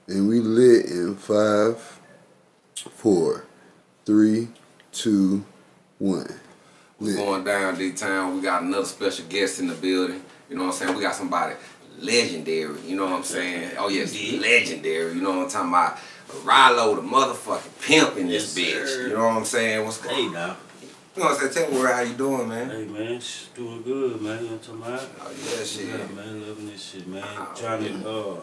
And we lit in 5, 4, 3, 2, 1. We're going down D-Town. We got another special guest in the building. You know what I'm saying? We got somebody legendary. You know what I'm saying? Oh, yes, legendary. You know what I'm talking about? Ralo, the motherfucking pimp in this bitch. Sir. You know what I'm saying? What's going on? Hey, now. You know what I'm saying? Tell me how you doing, man. Hey, man. Doing good, man. You know what I'm talking about? Oh, yeah, shit. Yeah, man. Loving this shit, man. Oh, Trying to,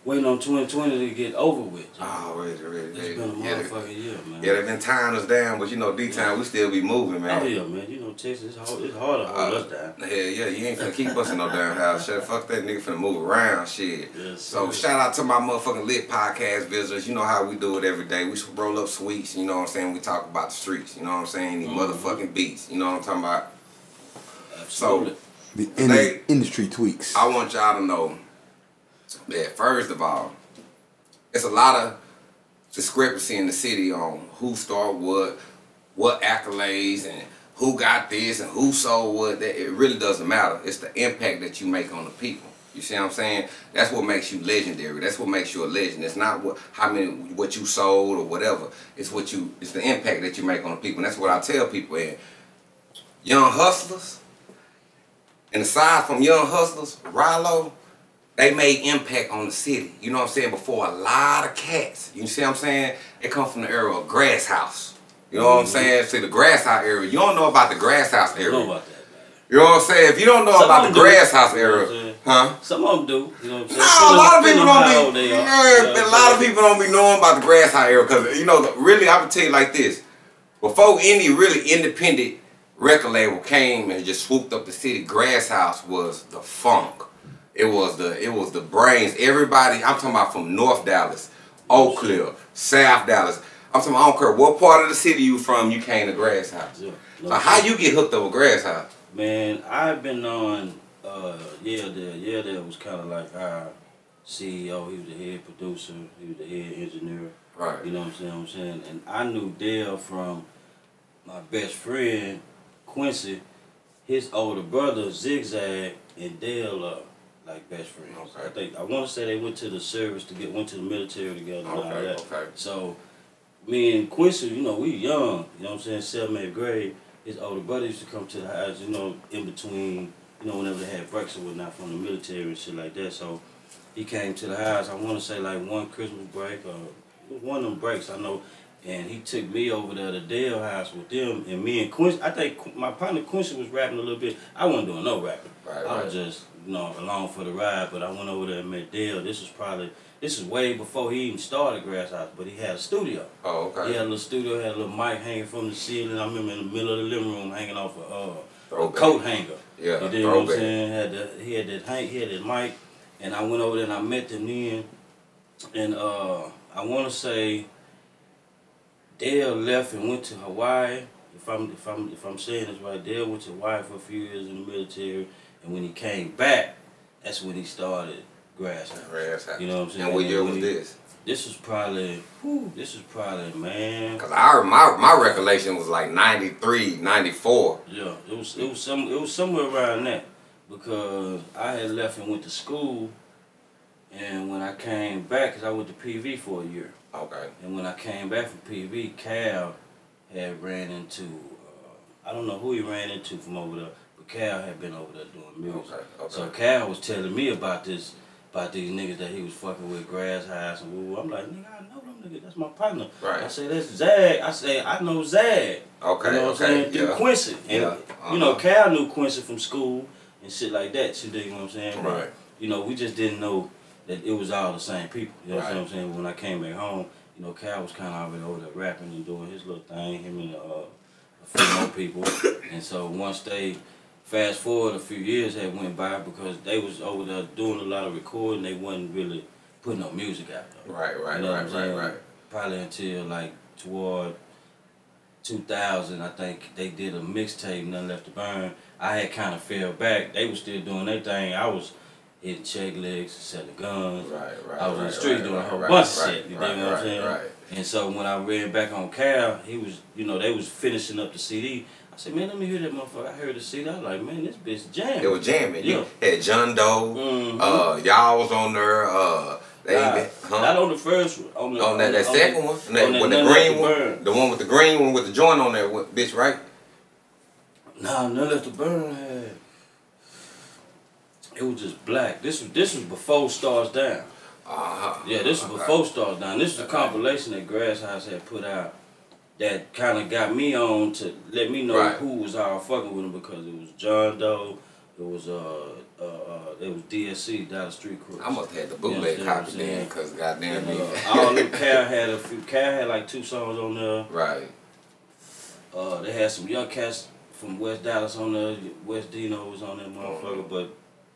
waiting on 2020 to get over with. Oh, really. It's been a motherfucking year, man. Yeah, they've been tying us down, but you know, D-Town, we still be moving, man. Oh, yeah, man. You know, Texas, it's hard to hold us down. Hell yeah, you ain't finna keep us in no damn house. Shit, fuck that nigga finna move around, shit. Yes, so shout out to my motherfucking lit podcast visitors. You know how we do it every day. We roll up sweets, you know what I'm saying? We talk about the streets, you know what I'm saying? These motherfucking beats, you know what I'm talking about? Absolutely. So, the industry tweaks. I want y'all to know that first of all, it's a lot of discrepancy in the city on who started what accolades, and who got this and who sold what. That it really doesn't matter. It's the impact that you make on the people. You see what I'm saying? That's what makes you legendary. That's what makes you a legend. It's not what you sold or whatever. It's the impact that you make on the people. And that's what I tell people. And Young Hustlaz, and aside from Young Hustlaz, Ralo, they made impact on the city. You know what I'm saying? Before a lot of cats. You see what I'm saying? They come from the era of GrassHouse. You know what I'm saying? See, the GrassHouse area. You don't know about the GrassHouse area. I know about that, man. You know what I'm saying? If you don't know about the GrassHouse area, huh? Some of them do. You know what I'm saying? No, a lot of people don't be. A lot of people don't be knowing about the GrassHouse area because, you know, really, I would tell you like this: before any really independent record label came and just swooped up the city, GrassHouse was the funk. It was the brains. Everybody, I'm talking about from North Dallas, Oak Cliff, South Dallas. I'm talking about, I don't care what part of the city you from, you came to GrassHouse. Yeah, so how you get hooked up with GrassHouse? Man, I've been on Yeah There was kind of like our CEO. He was the head producer. He was the head engineer. Right. You know what I'm saying? And I knew Dale from my best friend, Quincy, his older brother, Zigzag, and Dale like best friends. Okay. I want to say they went to the service went to the military together and all that. Okay. So me and Quincy, you know, we young, you know what I'm saying, 7th, 8th grade. His older brother used to come to the house, you know, in between, you know, whenever they had breaks or whatnot from the military and shit like that. So he came to the house, I want to say like one Christmas break or one of them breaks, I know. And he took me over there to Dale house with them, and me and Quincy, I think my partner Quincy was rapping a little bit. I wasn't doing no rapping. I was just, you know, along for the ride, but I went over there and met Dale. This is way before he even started GrassHouse, but he had a studio. Oh, okay. He had a little studio, had a little mic hanging from the ceiling. I remember in the middle of the living room hanging off a coat hanger. Yeah, you know what I'm saying? He had that mic, and I went over there and I met them then, and I want to say Dale left and went to Hawaii. If I'm saying this right, Dale went to Hawaii for a few years in the military, and when he came back, that's when he started GrassHouse. You know what I'm saying? And what year was this? This was probably, man. Cause my recollection was like 93, 94. Yeah, it was somewhere around that, because I had left and went to school, and when I came back, cause I went to PV for a year. Okay. And when I came back from PV, Cal had ran into, I don't know who he ran into from over there, but Cal had been over there doing music. Okay. So Cal was telling me about these niggas that he was fucking with, GrassHouse and woo. I'm like, nigga, I know them niggas. That's my partner. Right. I say, that's Zag. I say, I know Zag. Okay. You know what I'm saying? Through Quincy. And, you know, Cal knew Quincy from school and shit like that. You know what I'm saying? Right. But, you know, we just didn't know that it was all the same people. You know what I'm saying? When I came back home, you know, Cal was kind of already over there rapping and doing his little thing, him and a few more people. And so once they, fast forward a few years had went by, because they was over there doing a lot of recording, they wasn't really putting no music out there. Right, you know right. Probably until like toward 2000, I think they did a mixtape, Nothing Left to Burn. I had kind of fell back. They was still doing their thing. I was hitting check legs, selling guns. I was in the street doing a whole bunch of shit. You know what I'm saying? And so when I ran back on Cal, he was, you know, they was finishing up the CD. I said, man, let me hear that motherfucker. I heard the CD. I was like, man, this bitch jamming. It was jamming. Yeah. You had John Doe. Y'all was on there. Not Not on the first one. On that second one? With the green one? The one with the green one with the joint on there, bitch, right? Nah, None Left to Burn had. It was just black. This was before Stars Down. Yeah, this was before Stars Down. This was a compilation that GrassHouse had put out that kind of got me on to let me know who was all fucking with him, because it was John Doe, it was DSC, Dallas Street Crew. I must have had the bootleg copy then, because goddamn me. All them Cal had a few. Cal had like 2 songs on there. Right. They had some young cats from West Dallas on there. West Dino was on that motherfucker, but.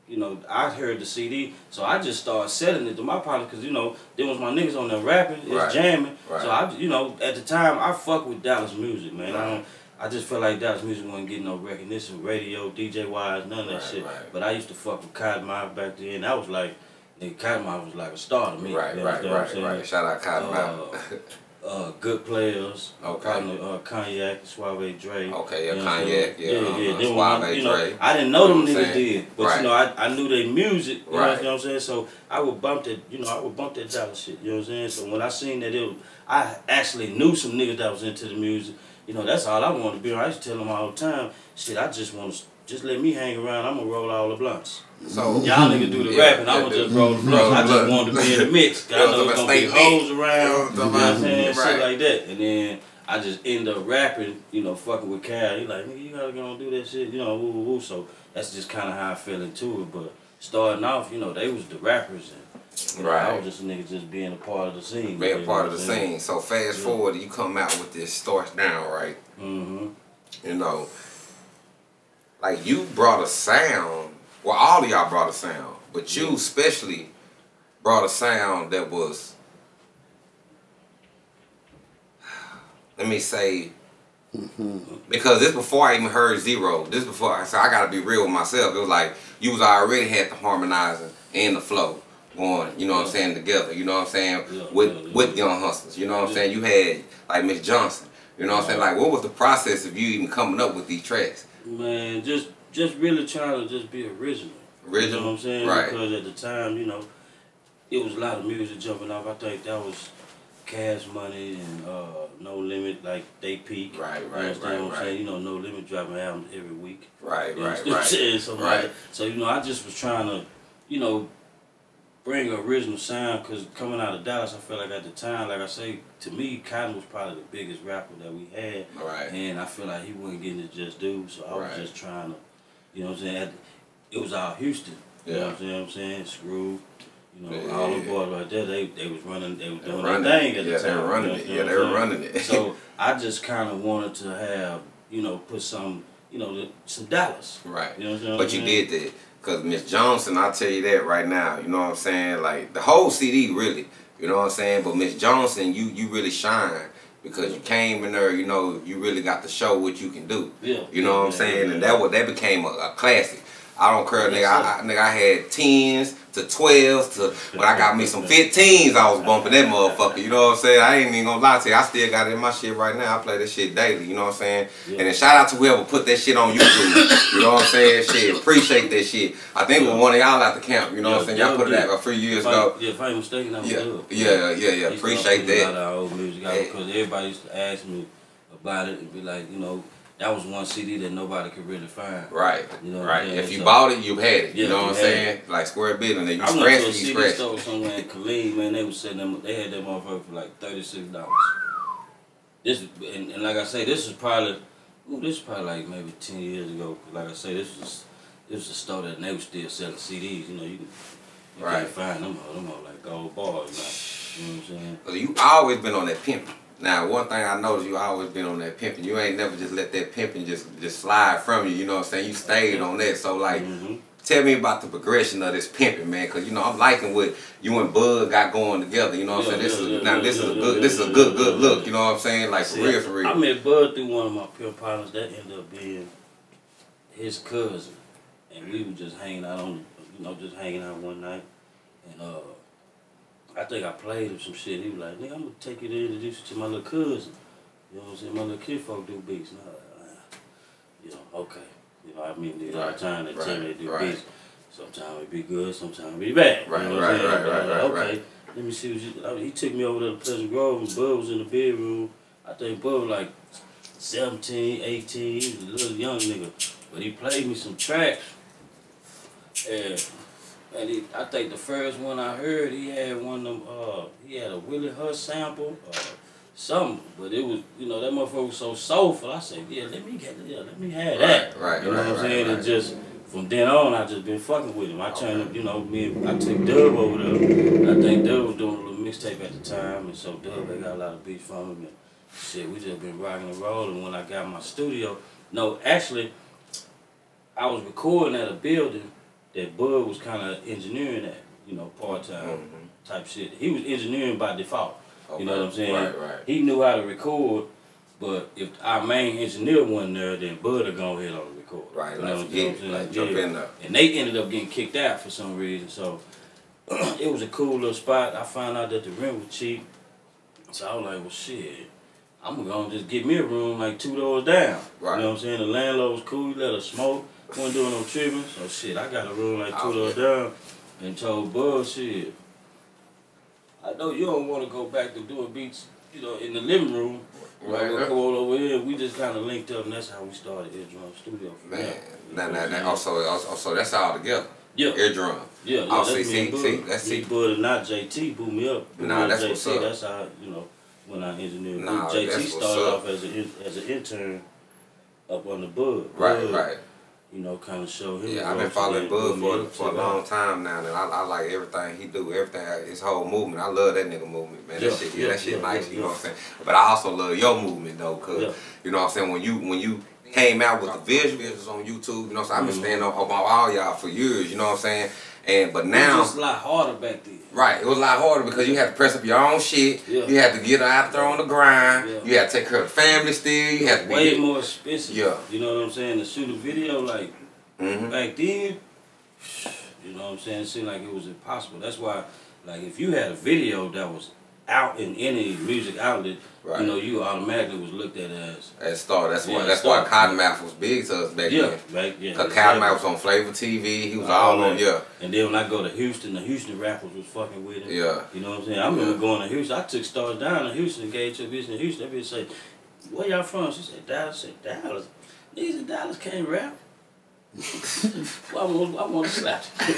You know, I heard the CD, so I just started selling it to my partners, because, you know, there was my niggas on there rapping, it's jamming. So, I, you know, at the time, I fuck with Dallas music, man. I just felt like Dallas music wasn't getting no recognition, radio, DJ-wise, none of that shit. But I used to fuck with Cottonmouth back then. That was like, nigga, Cottonmouth was like a star to me. Right. Shout out Cottonmouth. Good Players. Okay. Cognac, Suave Dre. Okay, Cognac, yeah. Suave you know, Dre. I didn't know them niggas did, but you know, I knew their music. You know what I'm saying? So I would bump that, Dallas shit. You know what I'm saying? So when I seen that, I actually knew some niggas that was into the music. You know, that's all I wanted to be. I used to tell them all the time, shit, I just want to. Just let me hang around. I'm gonna roll all the blunts. So y'all niggas do the rapping. I'm gonna just roll the blunts. I just wanted to be in the mix. I know there's gonna be hoes around. You know what I'm saying? Shit like that. And then I just end up rapping. You know, fucking with Cal. He like, nigga, you gotta go and do that shit. You know, woo woo woo. So that's just kind of how I fell into it. But starting off, you know, they was the rappers, and you know, I was just a nigga just being a part of the scene. Being a part of the scene. So fast forward, you come out with this Stars Down, right? You know. Like, you brought a sound, well, all of y'all brought a sound, but you especially brought a sound that was, let me say, because this before I even heard Zero. This before, so I gotta be real with myself. It was like, you was already had the harmonizing and the flow going, you know what I'm saying, together, you know what I'm saying, with Young Hustlaz, you know what I'm saying? You had, like, Miss Johnson, you know what I'm saying? Like, what was the process of you even coming up with these tracks? Man, just really trying to just be original. You know what I'm saying? Because at the time, you know, it was a lot of music jumping off. I think that was Cash Money and No Limit, like they peak. You understand what I'm saying? You know, No Limit dropping albums every week. You understand what I'm saying? So, you know, I just was trying to, you know, bring an original sound, because coming out of Dallas, I felt like at the time, like I say, to me, Cotton was probably the biggest rapper that we had. And I feel like he wasn't getting his just due, so I was just trying to, you know what I'm saying? It was all Houston. You know what I'm saying? Screw, you know, all the boys right there, they was running, they was doing their thing at the time. They were running it. They were running it. So I just kind of wanted to have, you know, put some, you know, some Dallas. You know what I'm saying? But you did that. Because Miss Johnson, I'll tell you that right now, you know what I'm saying? Like, the whole CD, really, you know what I'm saying? But Miss Johnson, you really shine, because you came in there, you know, you really got to show what you can do. You know what I'm saying? And that became a classic. I don't care, nigga. I had 10s to 12s to when I got me some 15s, I was bumping that motherfucker. You know what I'm saying? I ain't even gonna lie to you. I still got it in my shit right now. I play that shit daily. You know what I'm saying? And then shout out to whoever put that shit on YouTube. You know what I'm saying? Shit, appreciate that shit. I think with one of y'all at the camp. You know what I'm saying? Y'all put it out a few years ago. If I ain't mistaken, I was good. Yeah. Appreciate that. A lot of our old music out, because everybody used to ask me about it and be like, you know, that was one CD that nobody could really find. You know If you bought it, you had it. You know what I'm saying? Like Square Business. You scratch it, you scratch it. I went to a CD store somewhere in Killeen, man. They was selling them. They had that motherfucker for like $36. This and like I say, this is probably like maybe 10 years ago. Like I say, this was a store that they was still selling CDs. You know, you can't find them all like gold bars. You know what I'm saying? Cause you always been on that pimping. Now, one thing I noticed, you always been on that pimping. You ain't never just let that pimping just slide from you. You know what I'm saying? You stayed on that. So like, tell me about the progression of this pimping, man. Cause you know I'm liking what you and Bud got going together. You know what I'm saying? This is a good look. You know what I'm saying? Like for real. I met Bud through one of my pimp partners that ended up being his cousin, and we were just hanging out just hanging out one night, and I think I played him some shit. He was like, nigga, I'm gonna take you to introduce you to my little cousin. You know what I'm saying? My little kinfolk do beats. And I was like, you know, okay. You know, I mean, all the time they tell me they do beats. Sometimes it be good, sometimes it be bad. Okay. Let me see what he took me over to the Pleasant Grove and Bud was in the bedroom. I think Bud was like 17, 18, he was a little young nigga. But he played me some tracks. And I think the first one I heard, he had one of them, he had a Willie Hutch sample, something. But it was, you know, that motherfucker was so soulful. I said, yeah, let me have that. Right, you know what I'm saying? And just, from then on, I just been fucking with him. I turned up, you know, I took Dub over there. I think Dub was doing a little mixtape at the time, and so Dub, they got a lot of beats from him. And shit, we just been rocking and rolling. When I got my studio, no, actually, I was recording at a building that Bud was kind of engineering at, you know, part-time type shit. He was engineering by default. Okay. You know what I'm saying? Right. He knew how to record, but if our main engineer wasn't there, then Bud would go ahead on the record. Right, you know what I'm saying? Like jump in there. And they ended up getting kicked out for some reason, so it was a cool little spot. I found out that the rent was cheap, so I was like, well, shit, I'm gonna just get me a room like 2 doors down. Right. You know what I'm saying? The landlord was cool, he let us smoke. Wasn't doing no tripping, so shit, I got a room like 2 doors down and told Bud, shit, I know you don't want to go back to doing beats, you know, in the living room. Right. We'll go over here. We just kind of linked up, and that's how we started EarDrum Studio. So that's all together. Yeah. EarDrum. Yeah. Oh, see. Bud and not JT blew me up. That's JT, what's up. That's how, you know, when I engineered. JT started off as an intern up on the Bud. Right. You know, kind of show him. Yeah, I've been following Bud for a long time now, and I like everything he do, everything, his whole movement. I love that nigga movement, man. That shit nice, you know what I'm saying? But I also love your movement though, cause you know what I'm saying, when you came out with the visuals on YouTube, you know what I'm saying, I've been standing up about all y'all for years, you know what I'm saying? But now it was a lot harder back then. Right, it was a lot harder because you had to press up your own shit. Yeah. You had to get out there on the grind. Yeah. You had to take care of the family still. You had to be way more expensive. Yeah. You know what I'm saying? To shoot a video like back then, you know what I'm saying? It seemed like it was impossible. That's why, like, if you had a video that was out in any music outlet, you know, you automatically was looked at as star. That's why Cottonmouth was big to us back then. Because Cottonmouth was on Flavor TV. He was all on, And then when I go to Houston, the Houston rappers was fucking with him. Yeah. You know what I'm saying? I remember going to Houston. I took stars down to Houston and gave to Houston. That bitch say, "Where y'all from?" She said, "Dallas." I said, "Dallas? Niggas in Dallas can't rap." Well, I want to slap you.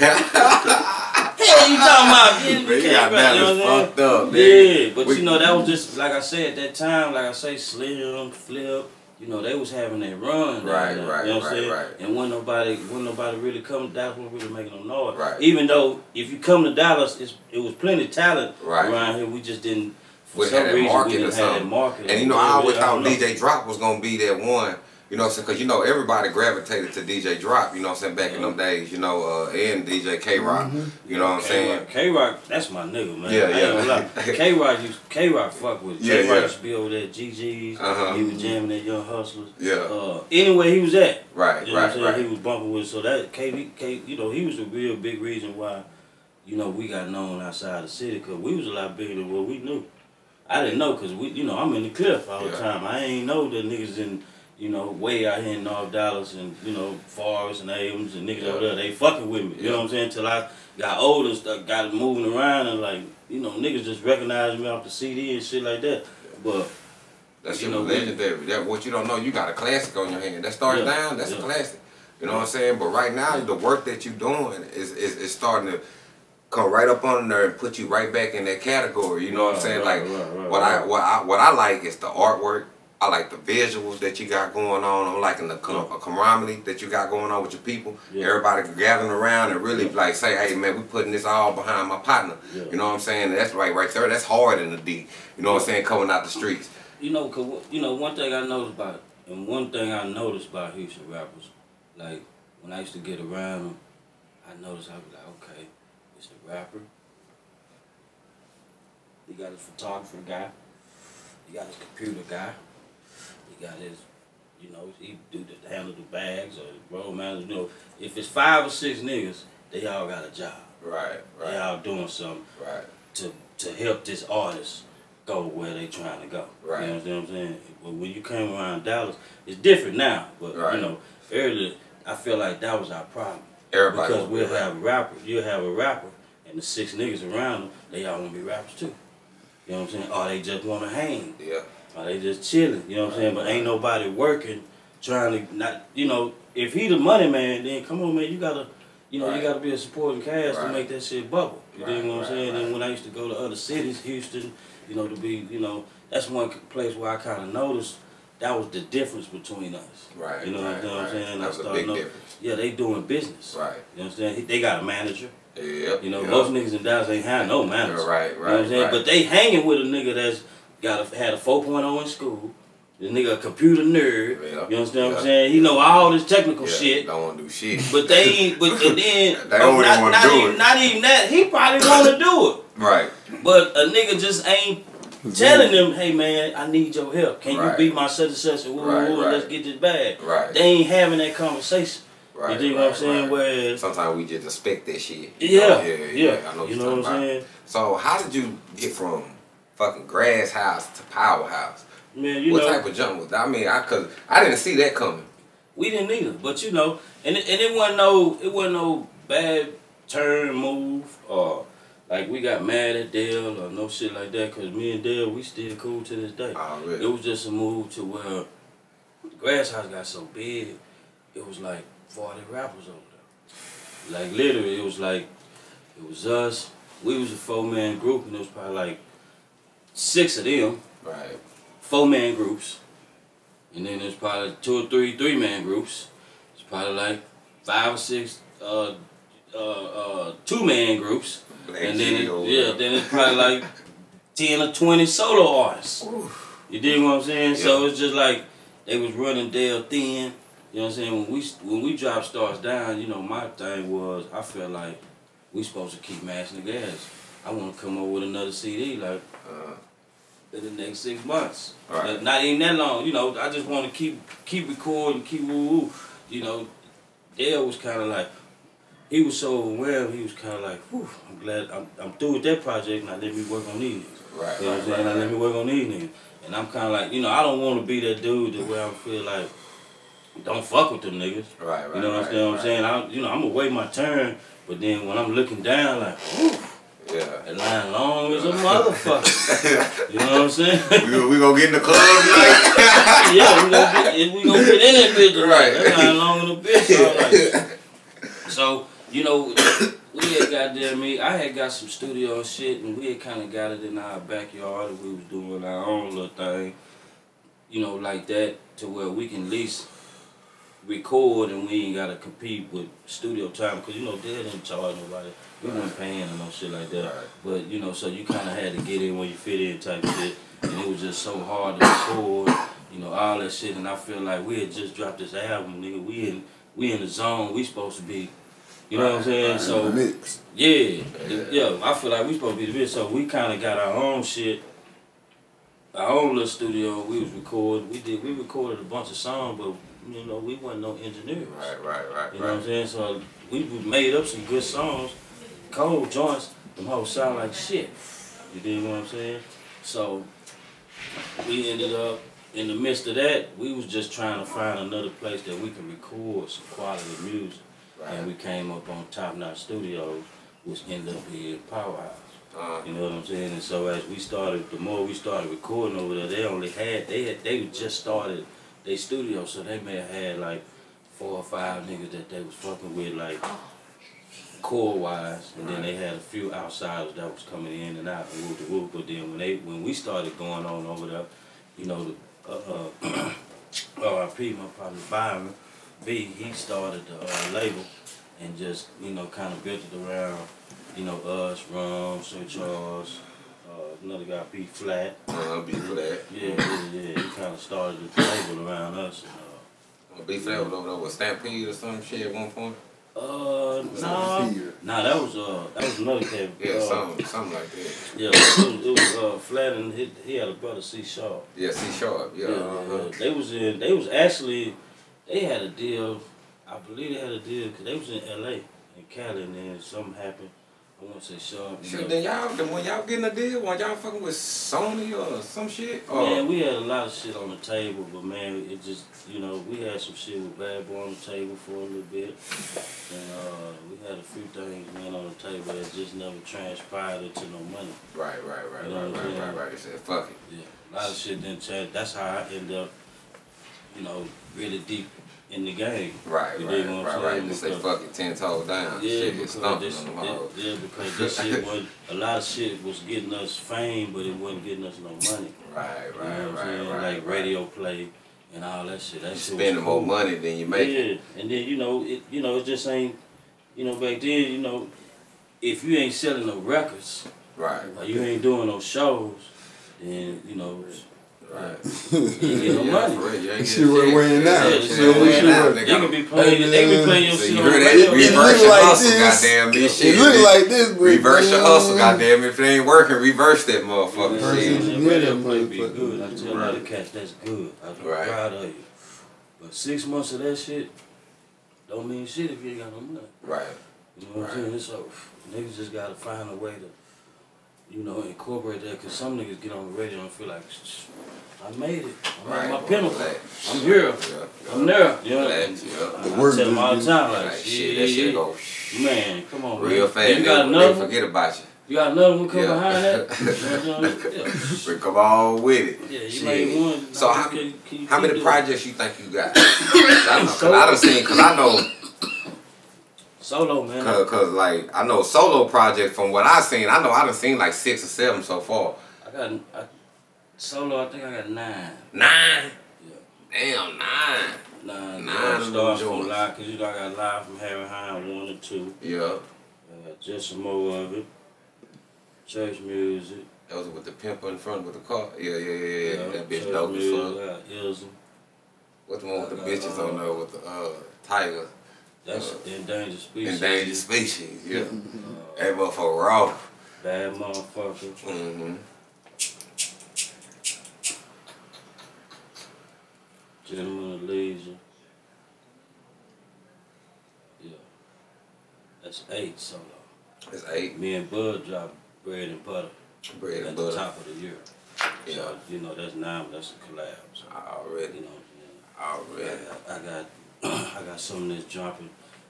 Hey, you talking about? You got Dallas fucked up. Yeah, but you know, that was just, like I said, at that time, like I say, Slim, Flip, you know, they was having their run. Right. You know what I'm saying? And when nobody really come to Dallas, wasn't really making no noise. Right. Even though, if you come to Dallas, it was plenty of talent around here. We just didn't, for some reason, we didn't have that market. And you know, I always thought DJ Drop was going to be that one. You know what I'm saying? Because, you know, everybody gravitated to DJ Drop, you know what I'm saying, back in them days, you know, and DJ K-Rock, you know what I'm saying? K-Rock, that's my nigga, man. Yeah. K-Rock fuck with it. K-Rock used to be over there at GG's. He was jamming at Young Hustlaz. Yeah. Anywhere he was at. Right, you know what I'm saying? He was bumping with it. So that, you know, he was a real big reason why, you know, we got known outside the city, because we was a lot bigger than what we knew. I didn't know, because, you know, I'm in the cliff all the time. I ain't know the niggas in, you know, way out here in North Dallas and, you know, Forest and Abrams and niggas over there, they fucking with me. You know what I'm saying? Till I got older and stuff, got moving around and, like, you know, niggas just recognized me off the CD and shit like that. But that shit was legendary. That, what you don't know, you got a classic on your hand. That starts down, that's a classic. You know what I'm saying? But right now, the work that you're doing is starting to come right up on there and put you right back in that category. You know what I'm saying? What I like is the artwork. I like the visuals that you got going on. I'm liking the camaraderie that you got going on with your people. Everybody gathering around and really like say, hey man, we putting this all behind my partner. You know what I'm saying? That's right there. That's hard in the D. You know what I'm saying? Coming out the streets. You know, cause you know one thing I noticed about Houston rappers, like when I used to get around them, I noticed I was like, okay, it's the rapper. He got his photographer guy. He got his computer guy. He got his, you know, he do the handle the bags or road manager. You know, if it's 5 or 6 niggas, they all got a job. Right. They all doing something. To help this artist go where they trying to go. You know what I'm saying? But when you came around Dallas, it's different now. But you know, earlier I feel like that was our problem. Everybody because we'll have a rapper, you'll have a rapper, and and the 6 niggas around them, they all want to be rappers too. You know what I'm saying? Or they just want to hang. Yeah. Or they just chilling. You know what I'm saying? But ain't nobody working, trying to not. You know, if he the money man, then come on, man, you gotta. You know, you got to be a supporting cast to make that shit bubble. You dig what I'm saying? And when I used to go to other cities, Houston, you know, to be, you know, that's one place where I kind of noticed that was the difference between us. Right. You know what I'm saying? That's a big difference. Yeah, they doing business. Right. You know what I'm saying? They got a manager. Yep. You know, most niggas in Dallas ain't had no manager. Right. You know what I'm saying? But they hanging with a nigga that's had a 4.0 in school. This nigga a computer nerd, you understand what I'm saying? He know all this technical shit. Don't want to do shit. But they ain't, but then, they don't want to do it. Not even that, he probably want to do it. Right. But a nigga just ain't telling them, hey man, I need your help. Can you be my such and such? Let's get this bag. Right. They ain't having that conversation. Right. You dig what I'm saying? Where sometimes we just expect that shit. Yeah. I know you know what I'm saying? So how did you get from fucking GrassHouse to PowerHouse? Man, what type of jump was that? I mean, cause I didn't see that coming. We didn't either, but you know, and it wasn't no bad turn move or like we got mad at Dale or no shit like that. Cause me and Dale, we still cool to this day. Oh, really? It was just a move to where the GrassHouse got so big, it was like 40 rappers over there. Like literally, it was us. We was a 4-man group, and it was probably like 6 of them. Right. 4-man groups, and then there's probably 2 or 3 3-man groups. It's probably like 5 or 6 2-man groups, and then then it's probably like 10 or 20 solo artists. You dig what I'm saying? Yeah. So it's just like they was running Dale thin. You know what I'm saying? When we drop Stars Down, you know my thing was I felt like we supposed to keep mashing the gas. I want to come up with another CD like. In the next 6 months. Right. Not even that long, you know, I just want to keep recording, keep woo-woo. You know, Dale was kind of like, he was so overwhelmed, he was kind of like, whew, I'm glad, I'm through with that project, now let me work on these niggas. Right, you know what I'm saying? Now let me work on these niggas. And I'm kind of like, you know, I don't want to be that dude that where I feel like, don't fuck with them niggas. Right, you know what I'm saying? I'm going to wait my turn, but then when I'm looking down, like, whew. Yeah. That line long as a motherfucker. You know what I'm saying? we gonna get in the club like yeah, we gonna get in that bitch. Right. That line long as a bitch. Like, so, you know, we had I had got some studio shit and we had kinda got it in our backyard and we was doing our own little thing. You know, like that to where we can at least record and we ain't gotta compete with studio time because you know they didn't charge nobody. We weren't paying or no shit like that. Right. But you know, so you kinda had to get in when you fit in type shit. And it was just so hard to record, you know, all that shit and I feel like we had just dropped this album, nigga. We in the zone we supposed to be. You know what I'm saying? So yeah, I feel like we supposed to be the mix. So we kinda got our own shit. Our own little studio, we was recording. We recorded a bunch of songs, but you know, we wasn't no engineers. Right. You know what I'm saying? So we made up some good songs, cold joints, them hoes sound like shit. You dig what I'm saying? So we ended up, in the midst of that, we was just trying to find another place that we could record some quality music. Right. And we came up on Top Notch Studios, which ended up being PowerHouse. You know what I'm saying? And so as we started, the more we started recording over there, they just started their studio, so they may have had like 4 or 5 niggas that they was fucking with, like core wise, and then they had a few outsiders that was coming in and out and whoop. But then when we started going on over there, you know, the RIP, my partner Byron B, he started the label and just, you know, kind of built it around, you know, us, Rum, Sir Charles, another guy, B Flat. B Flat. Yeah. He kind of started the label around us. B Flat was over there with Stampede or some shit at one point. Nah, that was another cat. Yeah, something like that. Yeah, it was Flat and he had a brother C Sharp. Yeah, C Sharp. Yeah. They had a deal. I believe they had a deal because they was in LA and Cali, and then something happened. I want to say sharp. Shit, then when y'all getting a deal, when y'all fucking with Sony or some shit? Man, we had a lot of shit on the table, but man, it just, you know, we had some shit with Bad Boy on the table for a little bit. And we had a few things, man, on the table that just never transpired into no money. Right. They said, fuck it. Yeah, a lot of shit didn't change. That's how I ended up, you know, really deep in the game. Right. They say fuck it, 10 toes down. Yeah, shit because because this shit was, a lot of shit was getting us fame, but it wasn't getting us no money. Right. Like radio play and all that shit. That shit spending was cool. more money than you make. Yeah, and then it just ain't, back then, if you ain't selling no records, right, or you ain't doing no shows, then right. You get no money. That shit we're wearing now. You can be playing, they be playing your shit on the radio. Reverse your hustle, goddamn this shit. It look like this, bro. Reverse your hustle, goddamn. If it ain't working, reverse that motherfucker. The radio play be good. I tell other cats that's good. I'm proud of you. But 6 months of that shit don't mean shit if you ain't got no money. Right. You know what I'm saying? So niggas just gotta find a way to, incorporate that, because some niggas get on the radio and feel like, I made it. I'm at my pinnacle. I'm here. I'm there. I tell them all the time, like, shit, that shit go, man, come on, real man. fast. You got another one? Forget about you. You got another one coming behind that? We come on with it. Yeah, you made one. So how many projects you think you got? Cause I know. Solo, man. Cause like I know solo projects from what I seen. I done seen like 6 or 7 so far. Solo, I think I got 9. 9? Yeah. Damn, 9. 9 start from live, cause I got live from Harry Hine 1 and 2. Yeah. Just some more of it. Church music. That was with the pimp in front with the car. Yeah. That bitch dope as fuck. What's the one with the bitches on there with the tiger? That's Endangered Species. Endangered Species, yeah. That motherfucker raw. Bad motherfucker. Mm-hmm. Gentleman of Leisure. Yeah. That's 8 solo. That's 8. Me and Bud dropped Bread and Butter. Bread and at Butter. the top of the year. Yeah. So, that's 9, that's a collab. So, already. I got something that's dropping.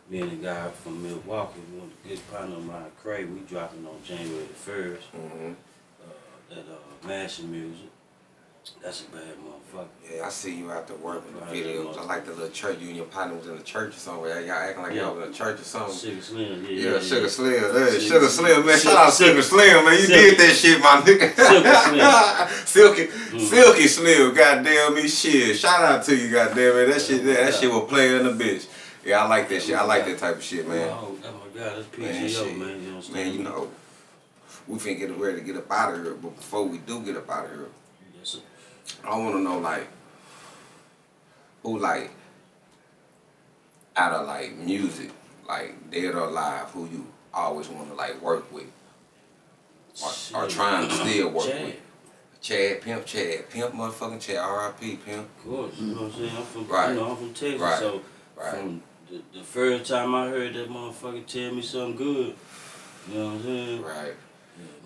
Me and the guy from Milwaukee, one of the good partner of mine, Craig, we dropping on January the 1st. Mm-hmm. That Mashing Music. That's a bad motherfucker. Yeah, I see you out there working the videos. I like the little church. You and your partner was in the church or somewhere. Y'all acting like y'all was in the church or something. Sugar Slim, yeah. Sugar Slim. Hey, Sugar Slim, man. Shout out Sugar Slim, man. You did that shit, my nigga. Silky Slim, goddamn me, shit. Shout out to you, goddamn it. That shit will play in the bitch. Yeah, I like that shit. I like that type of shit, man. Oh my God, that's PGO, man. Man, we finna get ready to get up out of here, but before we do get up out of here, yes, sir. I want to know, like, who, like, out of, like, music, like, dead or alive, who you always want to, like, work with or trying to still work with? Chad Pimp, motherfucking Chad, R.I.P. Pimp. Of course, you know what I'm saying? I'm from, I'm from Texas, so from the first time I heard that motherfucker tell me something good, you know what I'm saying? Right.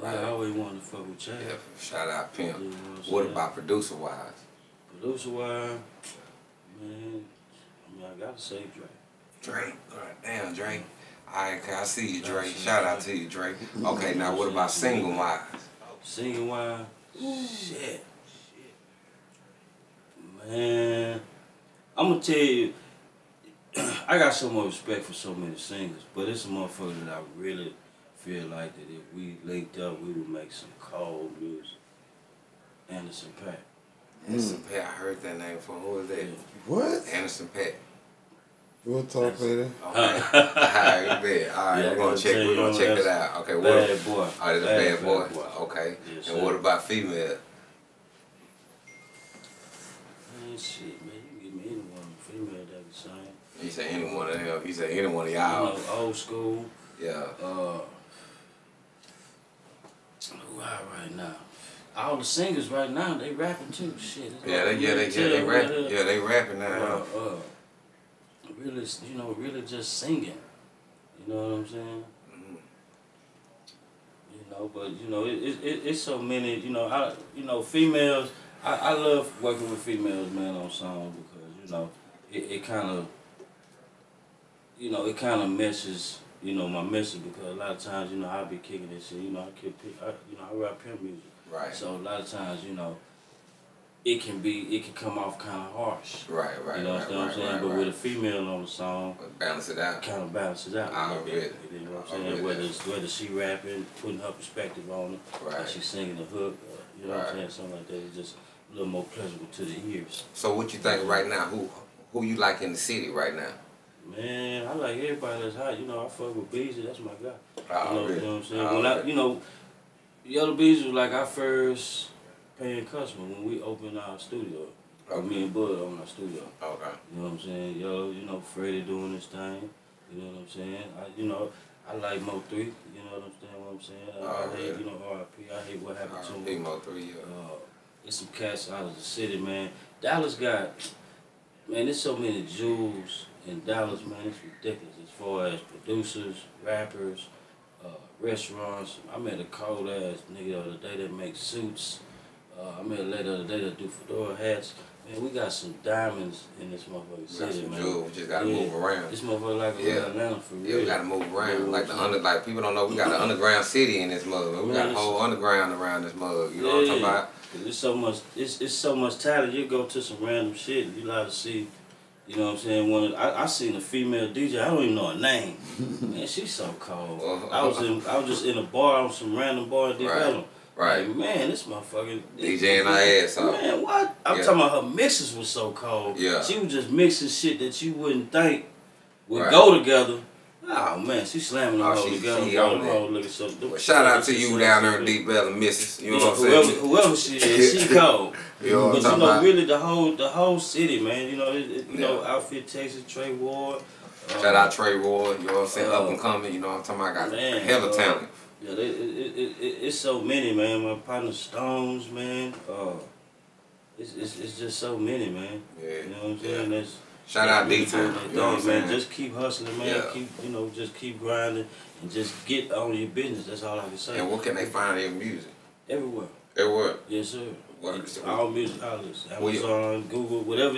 I always wanted to fuck with Chad. Yeah, shout out Pimp. You know what about producer-wise? Producer-wise, man, I gotta say Drake. Drake? Damn, Drake. Alright, I see you, Drake. Shout out to you, Drake. Okay, now what about single-wise? Single-wise? Shit. Man, I'm gonna tell you, I got so much respect for so many singers, but it's a motherfucker that I really feel like that if we linked up, we would make some cold music. Anderson .Paak. Anderson .Paak, I heard that name before. Who is that? What? Anderson .Paak. We'll talk later. Okay. Alright, we're gonna check that out. Okay, Bad Boy. Oh, that's a bad boy. Okay. Yes, and what about female? Man, shit, man, you can give me anyone female that can sing. He said any one of them. He said any one of y'all. Old school. Yeah. Who out right now? All the singers right now, they rapping too. Shit. They rapping. Yeah, they rapping now. Really, really just singing. You know what I'm saying? know, but you know, it's so many. You know, females. I love working with females, man, on songs because you know, it kind of, you know, it kind of messes, you know, my message because a lot of times, you know, I be kicking this shit. You know, I rap pimp music. Right. So a lot of times, you know, it can come off kind of harsh. Right. You know what I'm saying? But with a female on the song, balance it out. Kind of balances out a little bit. You know what I'm saying? Whether she rapping, putting her perspective on it, or she singing the hook, you know what I'm saying? Something like that. It's just a little more pleasurable to the ears. So what you think right now? Who you like in the city right now? Man, I like everybody that's hot. You know, I fuck with Beezy. That's my guy. Oh, you know what I'm saying? You know, Yellow Beezy was like our first paying customer when we opened our studio. Me and Bud own our studio. Okay. You know what I'm saying? Yo, you know, Freddie doing his thing. You know what I'm saying? I like Mo 3. You know what I'm saying? I hate, you know, R.I.P. I hate what happened to him. Mo 3, yeah. There's some cats out of the city, man. Dallas got, man, there's so many jewels in Dallas, man. It's ridiculous as far as producers, rappers, restaurants. I met a cold ass nigga the other day that makes suits. I met a lady the other day that do fedora hats. Man, we got some diamonds in this motherfucking city, man. We just gotta move around. This motherfucker like Atlanta for real. Yeah, we gotta move around. Like people don't know we got an underground city in this mug. We got a whole underground around this mug. You know what I'm talking about? It's so much. It's so much talent. You go to some random shit. You like to see. You know what I'm saying? I seen a female DJ. I don't even know her name. Man, she's so cold. I was just in a bar on some random bar in Deep Ellum. Right. Like, man, this motherfucker DJing her ass off. Man, what? I'm talking about her mixes was so cold. Yeah. She was just mixing shit that you wouldn't think would go together. Oh man, she slamming them all together. Shout out to you down there in Deep Ellum, missus. You know what I'm saying? Whoever she is, she cold. You know what I'm talking about? Really the whole city, man. You know, Outfit Texas, Trey Ward. Shout out Trey Ward. You know what I'm saying? Up and coming. You know what I'm talking about? Got hella talent. Yeah, it's so many, man. My partner Stones, man. It's just so many, man. Yeah. You know what I'm saying? That's shout out D-Town. You know what I'm saying? Man, just keep hustling, man. Yeah. Just keep grinding and just get on your business. That's all I can say. And what can they find in music? Everywhere. Everywhere? Yes, sir. What? All music outlets, Amazon, Google, whatever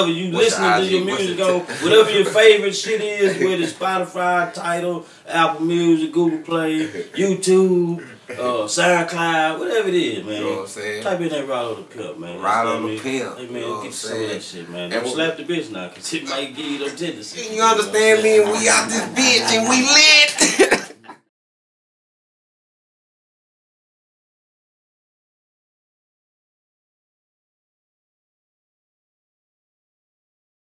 you listening to your music on, whatever your favorite shit is, whether it's Spotify, Tidal, Apple Music, Google Play, YouTube, SoundCloud, whatever it is, man. You know what I'm saying? Type in that Ralo Tha Pimp, man. Ralo Tha Pimp. Hey, man, get some of that shit, man. Don't slap the bitch now, because it might give you them tendencies. You understand me? And we out this bitch and we lit.